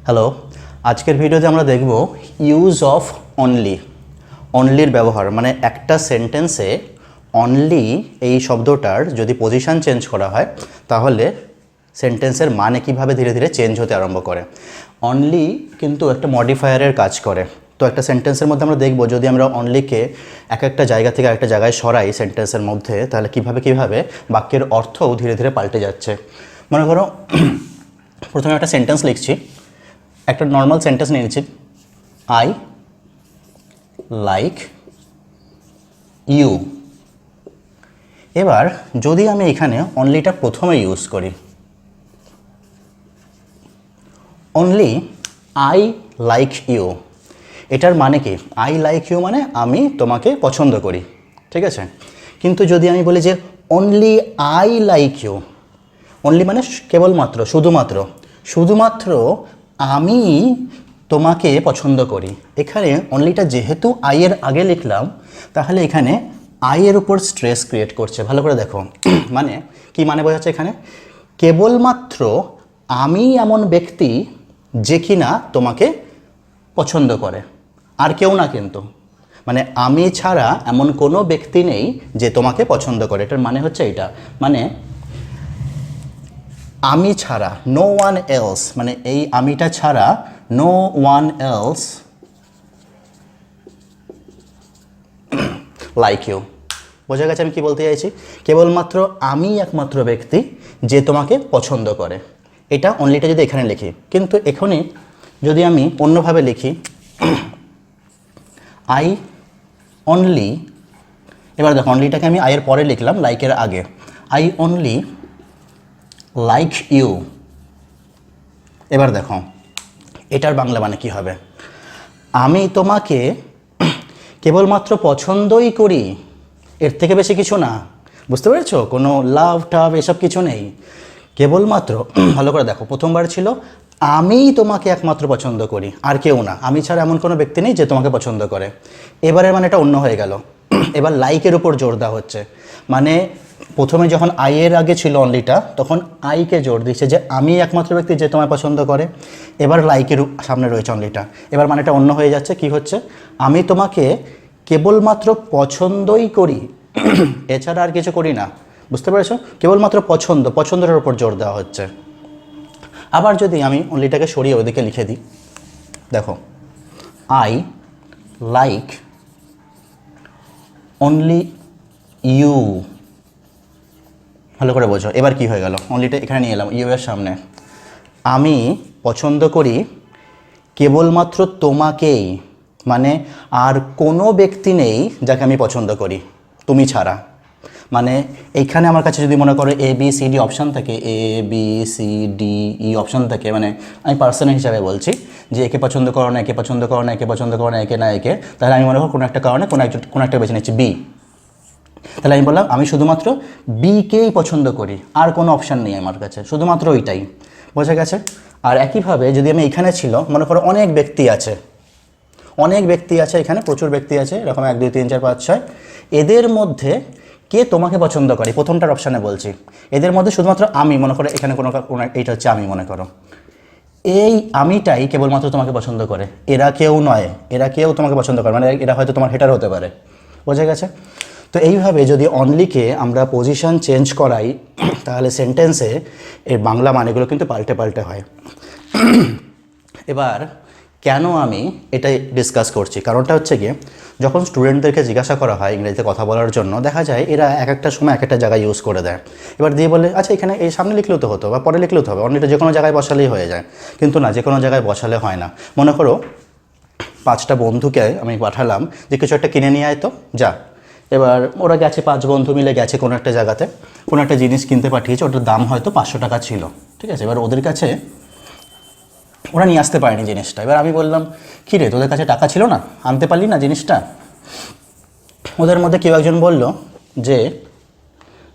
Hello, আজকের ভিডিওতে আমরা দেখব ইউজ অফ অনলি। অনলির ব্যবহার মানে একটা সেন্টেন্সে অনলি এই শব্দটার যদি পজিশন চেঞ্জ করা হয় তাহলে সেন্টেন্সের মানে কিভাবে ধীরে ধীরে চেঞ্জ হতে আরম্ভ করে। অনলি কিন্তু একটা মডিফায়ারের কাজ করে। তো একটা সেন্টেন্সের মধ্যে আমরা দেখব যদি আমরা অনলিকে একটা জায়গা থেকে আরেকটা জায়গায় সরাই সেন্টেন্সের মধ্যে, তাহলে কিভাবে বাক্যের অর্থও ধীরে ধীরে পাল্টে যাচ্ছে। মনে করো প্রথমে একটা সেন্টেন্স লিখছি, একটা নর্মাল সেন্টেন্স নিয়ে নিচ্ছি, আই লাইক ইউ। এবার যদি আমি এখানে অনলিটা প্রথমে ইউজ করি, অনলি আই লাইক ইউ, এটার মানে কি? আই লাইক ইউ মানে আমি তোমাকে পছন্দ করি, ঠিক আছে। কিন্তু যদি আমি বলি যে only I like you, only মানে কেবলমাত্র, শুধুমাত্র আমি তোমাকে পছন্দ করি। এখানে অনলিটা যেহেতু আই এর আগে লিখলাম, তাহলে এখানে আই এর উপর স্ট্রেস ক্রিয়েট করছে। ভালো করে দেখো মানে কি মানে বোঝাচ্ছে এখানে, কেবলমাত্র আমি এমন ব্যক্তি যে কিনা তোমাকে পছন্দ করে, আর কেউ না। কিন্তু মানে আমি ছাড়া এমন কোনো ব্যক্তি নেই যে তোমাকে পছন্দ করে। এটার মানে হচ্ছে এটা, মানে আমি ছাড়া, নো ওয়ান এলস, মানে এই আমিটা ছাড়া no one else like you. বোঝা গেছে আমি কি বলতে চাইছি? কেবলমাত্র আমি একমাত্র ব্যক্তি যে তোমাকে পছন্দ করে। এটা অনলিটা যদি এখানে লিখি, কিন্তু এখনই যদি আমি অন্যভাবে লিখি, আই অনলি, এবার দেখো অনলিটাকে আমি আইয়ের পরে লিখলাম, লাইকের আগে, আই অনলি লাইক ইউ। এবার দেখো এটার বাংলা মানে কি হবে, আমি তোমাকে কেবলমাত্র পছন্দই করি, এর থেকে বেশি কিছু না। বুঝতে পেরেছো? কোনো লাভ টাভ এসব কিছু নেই, কেবলমাত্র ভালো করে দেখো, প্রথমবার ছিল আমিই তোমাকে একমাত্র পছন্দ করি, আর কেউ না, আমি ছাড়া এমন কোনো ব্যক্তি নেই যে তোমাকে পছন্দ করে। এবারে মানে এটা অন্য হয়ে গেল, এবার লাইকের উপর জোর দেওয়া হচ্ছে। মানে প্রথমে যখন আই এর আগে ছিল অনলিটা, তখন আইকে জোর দিচ্ছে যে আমি একমাত্র ব্যক্তি যে তোমায় পছন্দ করে। এবার লাইকের সামনে রয়েছে অনলিটা, এবার মানে এটা অন্য হয়ে যাচ্ছে। কি হচ্ছে, আমি তোমাকে কেবলমাত্র পছন্দই করি, এছাড়া আর কিছু করি না। বুঝতে পেরেছো? কেবলমাত্র পছন্দের উপর জোর দেওয়া হচ্ছে। আবার যদি আমি অনলিটাকে সরিয়ে ওদিকে লিখে দিই, দেখো আই লাইক অনলি ইউ। ভালো করে বোঝো এবার কি হয়ে গেল, অনলিটা এখানে নিয়ে এলাম ইউ এর সামনে, আমি পছন্দ করি কেবলমাত্র তোমাকেই, মানে আর কোনো ব্যক্তি নেই যাকে আমি পছন্দ করি তুমি ছাড়া। মানে এইখানে আমার কাছে যদি মনে করো A B C D option থাকে, A B C D E option থাকে, মানে আমি পার্সন হিসাবে বলছি যে একে পছন্দ করো না, একে পছন্দ করো না, একে পছন্দ করো না, একে না একে, তাহলে আমি মনে করো কোনো একটা কারণে কোনো একটা বেছে নিচ্ছি বি। তাহলে আমি বললাম আমি শুধুমাত্র বিকেই পছন্দ করি, আর কোনো অপশান নেই আমার কাছে, শুধুমাত্র ওইটাই। বোঝা গেছে? আর একইভাবে যদি আমি এখানে ছিল, মনে করো অনেক ব্যক্তি আছে এখানে, প্রচুর ব্যক্তি আছে, এরকম 1 2 3 4 5 6, এদের মধ্যে কে তোমাকে পছন্দ করে, প্রথমটার অপশানে বলছি, এদের মধ্যে শুধুমাত্র আমি, মনে করো এখানে কোনো এইটা হচ্ছে আমি, মনে করো এই আমিটাই কেবলমাত্র তোমাকে পছন্দ করে, এরা কেউ নয়, এরা কেউ তোমাকে পছন্দ করে, মানে এরা হয়তো তোমার হেটার হতে পারে। বোঝা গেছে? তো এইভাবে যদি অনলিকে আমরা পজিশন চেঞ্জ করাই, তাহলে সেন্টেন্সে এর বাংলা মানেগুলো কিন্তু পাল্টে হয়। এবার কেন আমি এটাই ডিসকাস করছি, কারণটা হচ্ছে গিয়ে যখন স্টুডেন্টদেরকে জিজ্ঞাসা করা হয় ইংরেজিতে কথা বলার জন্য, দেখা যায় এরা এক একটা সময় এক একটা জায়গায় ইউজ করে দেয়। এবার দিয়ে বলে আচ্ছা এখানে এই সামনে লিখলেও তো হতো বা পরে লিখলেও তো হবে, অনলিটা যে কোনো জায়গায় বসালেই হয়ে যায়। কিন্তু না, যে কোনো জায়গায় বসালে হয় না। মনে করো 5টা বন্ধুকে আমি পাঠালাম যে কিছু একটা কিনে নিয়ে আয় তো, যা। এবার ওরা গেছে, 5 বন্ধু মিলে গেছে কোনো একটা জায়গাতে, কোনো একটা জিনিস কিনতে পাঠিয়েছে, ওটার দাম হয়তো 500 টাকা ছিল, ঠিক আছে। এবার ওদের কাছে ওরা নিয়ে আসতে পারেনি জিনিসটা। এবার আমি বললাম কী রে, তোদের কাছে টাকা ছিল না, আনতে পারলি না জিনিসটা? ওদের মধ্যে কেউ একজন বলল যে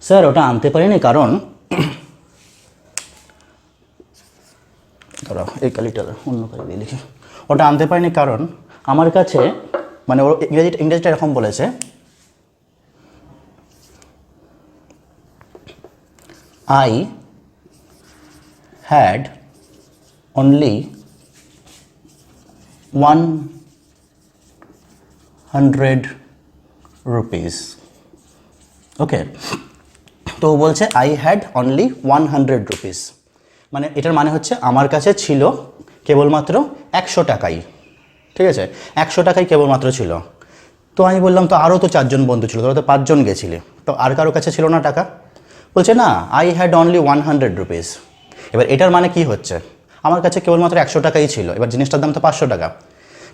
স্যার ওটা আনতে পারিনি কারণ, ধরো এই কালিটা অন্য কালি দিয়ে লিখি, ওটা আনতে পারিনি কারণ আমার কাছে, মানে ও ইংরেজিটা এরকম বলেছে, I had only 100 rupees. ওকে, তো ও বলছে আই হ্যাড অনলি 100 rupees, মানে এটার মানে হচ্ছে আমার কাছে ছিল কেবলমাত্র 100 টাকাই। ঠিক আছে, 100 টাকাই কেবলমাত্র ছিল। তো আমি বললাম তো আরও তো 4 জন বন্ধু ছিল, তোরা তো 5 জন গেছিলে, তো আর কারো কাছে ছিল না টাকা? বলছে না, আই হ্যাড অনলি 100 rupees। এবার এটার মানে কি হচ্ছে, আমার কাছে কেবলমাত্র 100 টাকাই ছিল, এবার জিনিসটার দাম তো 500 টাকা।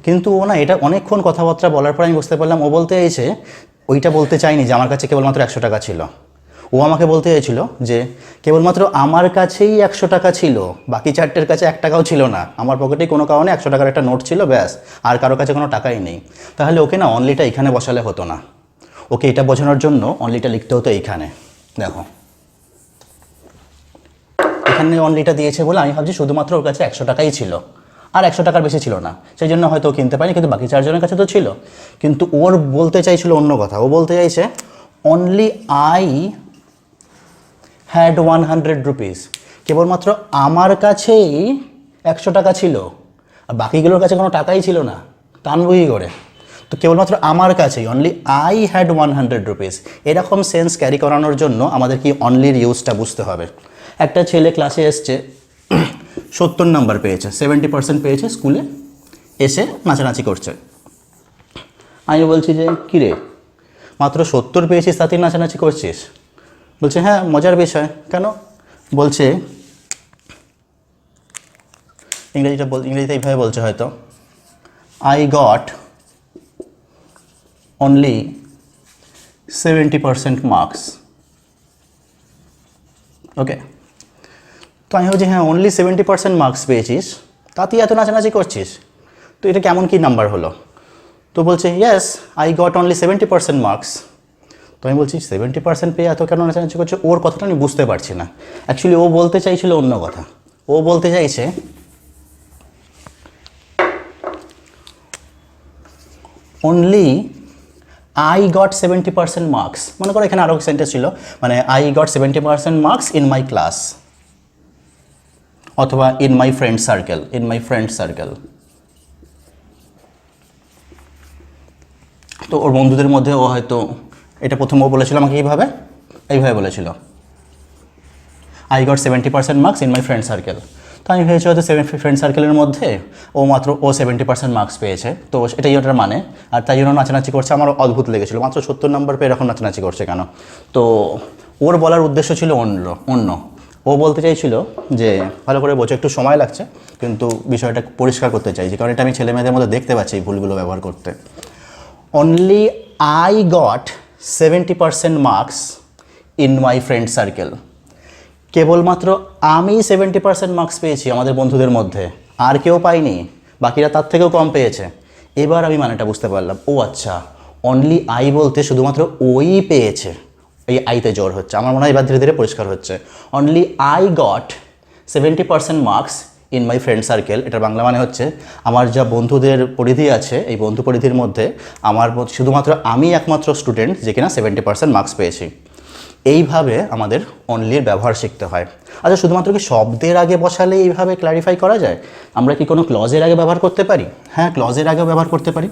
কিন্তু ও না, এটা অনেকক্ষণ কথাবার্তা বলার পর আমি বুঝতে পারলাম ও বলতে চাইছে, ওইটা বলতে চাইনি যে আমার কাছে কেবলমাত্র 100 টাকা ছিল। ও আমাকে বলতে চাইছিল যে কেবলমাত্র আমার কাছেই 100 টাকা ছিল, বাকি 4টের কাছে 1 টাকাও ছিল না, আমার পকেটে কোনো কারণে 100 টাকার একটা নোট ছিল, ব্যাস, আর কারো কাছে কোনো টাকাই নেই। তাহলে ওকে না অনলিটা এখানে বসালে হতো না, ওকে এটা বোঝানোর জন্য অনলিটা লিখতে হতো এইখানে। দেখো এখানে অনলিটা দিয়েছে বলে আমি ভাবছি শুধুমাত্র ওর কাছে 100 টাকাই ছিল, আর 100 টাকার বেশি ছিল না, সেই জন্য হয়তো ও কিনতে পারেনি, কিন্তু বাকি 4 জনের কাছে তো ছিল। কিন্তু ওর বলতে চাইছিল অন্য কথা, ও বলতে চাইছে অনলি আই হ্যাড 100 rupees, কেবলমাত্র আমার কাছেই 100 টাকা ছিল, আর বাকিগুলোর কাছে কোনো টাকাই ছিল না, টানবই করে। তো কেবলমাত্র আমার কাছেই অনলি আই হ্যাড 100 rupees, এরকম সেন্স ক্যারি করানোর জন্য আমাদের কি অনলির ইউজটা বুঝতে হবে। একটা ছেলে ক্লাসে এসছে, 70 নাম্বার পেয়েছে, 70% পেয়েছে, স্কুলে এসে নাচানাচি করছে। আমি বলছি যে কী রে, মাত্র 70 পেয়েছিস তাতেই নাচানাচি করছিস? বলছে হ্যাঁ, মজার বিষয়। কেন? বলছে ইংরেজিতে এইভাবে বলছে হয়তো, আই গট অনলি 70% মার্কস। ওকে, তো আমি ভাবছি হ্যাঁ, অনলি 70% মার্কস পেয়েছিস, তাতেই এত নাচানাচি করছিস, তো এটা কেমন কি নাম্বার হলো? তো বলছে yes, I got only 70% marks. তো আমি বলছি 70% পেয়ে এত কেন নাচানাচি করছে? ওর কথাটা আমি বুঝতে পারছি না। অ্যাকচুয়ালি ও বলতে চাইছিল অন্য কথা। ও বলতে চাইছে অনলি আই গট 70% মার্কস। মনে করো এখানে আরও সেন্টেন্স ছিল, মানে I got 70% marks in my class, অথবা ইন মাই ফ্রেন্ড সার্কেল। তো ওর বন্ধুদের মধ্যে ও হয়তো এটা প্রথম ও বলেছিল আমাকে এইভাবে বলেছিল, I got 70% marks in my friend circle. তো আমি ভেবেছি হয়তো ফ্রেন্ড সার্কেলের মধ্যে ও 70% মার্কস পেয়েছে, তো এটাই ওটার মানে, আর তাই জন্য নাচানাচি করছে। আমার অদ্ভুত লেগেছিলো, মাত্র 70 নাম্বার পেয়ে এরকম নাচানাচি করছে কেন? তো ওর বলার উদ্দেশ্য ছিল অন্য। ও বলতে চাইছিল যে ভালো করে বোঝো, একটু সময় লাগছে, কিন্তু বিষয়টা পরিষ্কার করতে চাইছি, কারণ এটা আমি ছেলে মেয়েদের মধ্যে দেখতে পাচ্ছি এই ভুলগুলো ব্যবহার করতে। Only I got 70% marks in my friend circle, কেবলমাত্র আমি 70% মার্কস পেয়েছি আমাদের বন্ধুদের মধ্যে, আর কেউ পায়নি, বাকিরা তার থেকেও কম পেয়েছে। এবার আমি মানেটা বুঝতে পারলাম, ও আচ্ছা, অনলি আই বলতে শুধুমাত্র ওই পেয়েছে, এই আইতে জোর হচ্ছে। আমার মনে হয় এবার ধীরে ধীরে পরিষ্কার হচ্ছে। Only I got 70% marks in my friend circle, এটার বাংলা মানে হচ্ছে আমার যা বন্ধুদের পরিধি আছে, এই বন্ধু পরিধির মধ্যে শুধুমাত্র আমি একমাত্র স্টুডেন্ট যে কিনা 70% মার্কস পেয়েছি। এইভাবে আমাদের অনলির ব্যবহার শিখতে হয়। আচ্ছা, শুধুমাত্র কি শব্দের আগে বসালে এইভাবে ক্ল্যারিফাই করা যায়? আমরা কি কোনো ক্লজের আগে ব্যবহার করতে পারি? হ্যাঁ, ক্লজের আগেও ব্যবহার করতে পারি।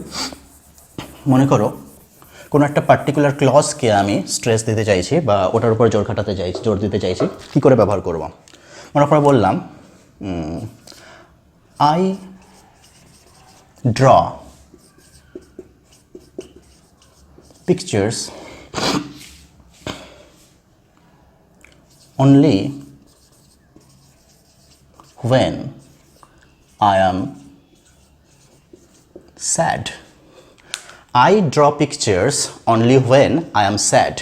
মনে করো কোনো একটা পার্টিকুলার ক্লজকে আমি স্ট্রেস দিতে চাইছি বা ওটার উপর জোর দিতে চাইছি, কী করে ব্যবহার করব? মনে করে বললাম I draw pictures only when I am sad. I draw pictures only when I am sad.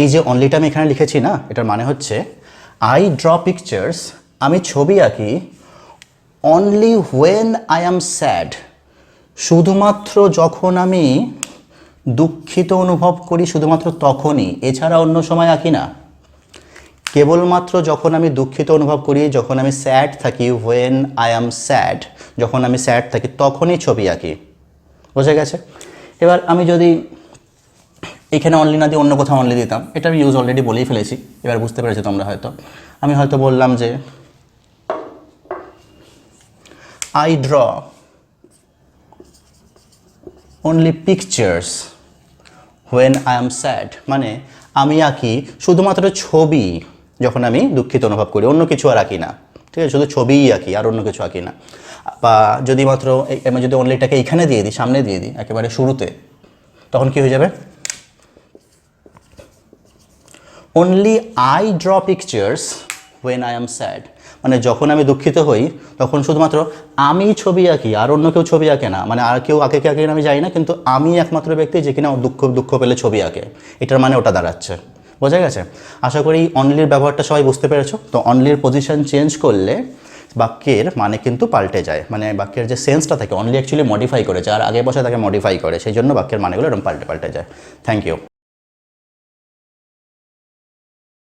এই যে অনলিটা আমি এখানে লিখেছি না, এটার মানে হচ্ছে I draw pictures, আমি ছবি আঁকি, only when I am sad, শুধুমাত্র যখন আমি দুঃখিত অনুভব করি, শুধুমাত্র তখনই, এছাড়া অন্য সময় আঁকি না। কেবলমাত্র যখন আমি দুঃখিত অনুভব করি, যখন আমি স্যাড থাকি, ওয়েন আই অ্যাম স্যাড, যখন আমি স্যাড থাকি তখনই ছবি আঁকি। বোঝা গেছে? এবার আমি যদি এখানে অনলি না দিয়ে অন্য কোথাও অনলি দিতাম, এটা আমি ইউজ অলরেডি বলেই ফেলেছি, এবার বুঝতে পেরেছি তোমরা হয়তো। আমি হয়তো বললাম যে I draw only pictures when I am sad, মানে আমি আঁকি শুধুমাত্র ছবি যখন আমি দুঃখিত অনুভব করি, অন্য কিছু আর আঁকি না, ঠিক আছে, শুধু ছবিই আঁকি আর অন্য কিছু আঁকি না। বা যদি মাত্র আমি যদি অনলিটাকে এইখানে দিয়ে দিই, সামনে দিয়ে দিই একেবারে শুরুতে, তখন কি হয়ে যাবে? Only I draw pictures when I am sad, মানে যখন আমি দুঃখিত হই তখন শুধুমাত্র আমি ছবি আঁকি আর অন্য কেউ ছবি আঁকে না, মানে আর কেউ আঁকে কি আঁকে আমি জানি না, কিন্তু আমি একমাত্র ব্যক্তি যে কিনা দুঃখ পেলে ছবি আঁকে, এটার মানে ওটা দাঁড়াচ্ছে। বোঝা গেছে? আশা করি অনলির ব্যবহারটা সবাই বুঝতে পেরেছো। তো অনলির পজিশন চেঞ্জ করলে বাক্যের মানে কিন্তু পাল্টে যায়, মানে বাক্যের যে সেন্সটা থাকে অনলি অ্যাকচুয়ালি মডিফাই করে, যার আগে বসে তাকে মডিফাই করে, সেই জন্য বাক্যের মানেগুলো এরকম পাল্টে যায়। Thank you.